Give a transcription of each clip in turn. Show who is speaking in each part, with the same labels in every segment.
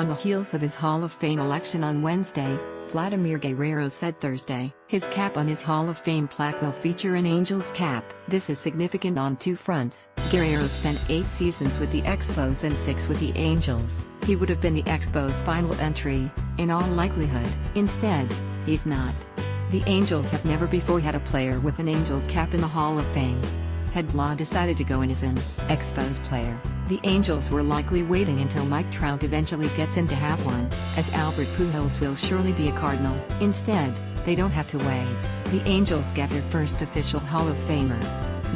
Speaker 1: On the heels of his Hall of Fame election on Wednesday, Vladimir Guerrero said Thursday, his cap on his Hall of Fame plaque will feature an Angels cap. This is significant on two fronts. Guerrero spent 8 seasons with the Expos and 6 with the Angels. He would have been the Expos' final entry, in all likelihood. Instead, he's not. The Angels have never before had a player with an Angels cap in the Hall of Fame. Had Vla decided to go in as an Expos player, the Angels were likely waiting until Mike Trout eventually gets in to have one, as Albert Pujols will surely be a Cardinal. Instead, they don't have to wait. The Angels get their first official Hall of Famer.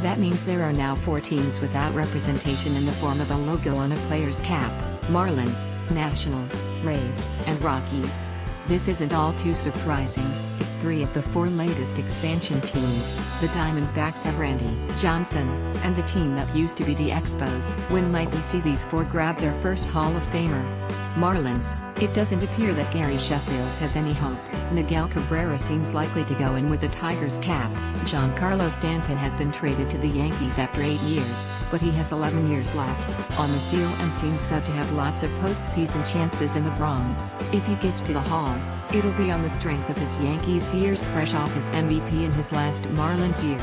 Speaker 1: That means there are now 4 teams without representation in the form of a logo on a player's cap: Marlins, Nationals, Rays, and Rockies. This isn't all too surprising. It's 3 of the 4 latest expansion teams. The Diamondbacks have Randy Johnson, and the team that used to be the Expos. When might we see these 4 grab their first Hall of Famer? Marlins, it doesn't appear that Gary Sheffield has any hope. Miguel Cabrera seems likely to go in with the Tigers cap. Giancarlo Stanton has been traded to the Yankees after 8 years, but he has 11 years left on this deal and seems set to have lots of postseason chances in the Bronx. If he gets to the Hall, it'll be on the strength of his Yankees years fresh off his MVP in his last Marlins year.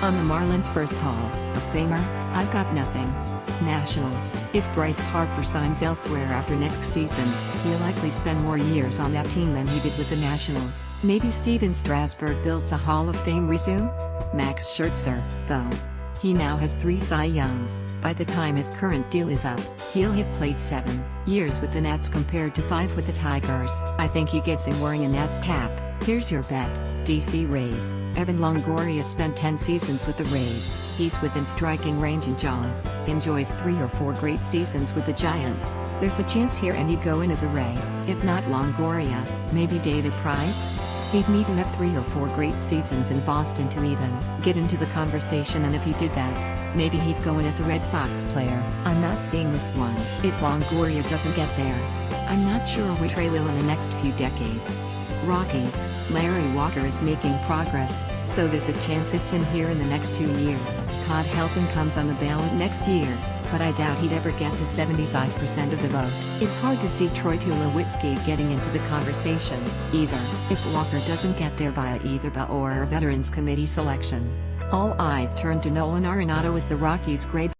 Speaker 1: On the Marlins' first Hall of Famer, I've got nothing. Nationals, if Bryce Harper signs elsewhere after next season, he'll likely spend more years on that team than he did with the Nationals. Maybe Steven Strasburg builds a Hall of Fame resume? Max Scherzer, though. He now has 3 Cy Youngs. By the time his current deal is up, he'll have played 7 years with the Nats compared to 5 with the Tigers. I think he gets in wearing a Nats cap. Here's your bet. DC Rays. Evan Longoria spent 10 seasons with the Rays. He's within striking range in Jaws. Enjoys 3 or 4 great seasons with the Giants. There's a chance here and he'd go in as a Ray. If not Longoria, maybe David Price? He'd need to have 3 or 4 great seasons in Boston to even get into the conversation, and if he did that, maybe he'd go in as a Red Sox player. I'm not seeing this one. If Longoria doesn't get there, I'm not sure which Ray will in the next few decades. Rockies, Larry Walker is making progress, so there's a chance it's in here in the next 2 years. Todd Helton comes on the ballot next year, but I doubt he'd ever get to 75% of the vote. It's hard to see Troy Tulowitzki getting into the conversation, either, if Walker doesn't get there via either BA or a Veterans Committee selection. All eyes turn to Nolan Arenado as the Rockies' great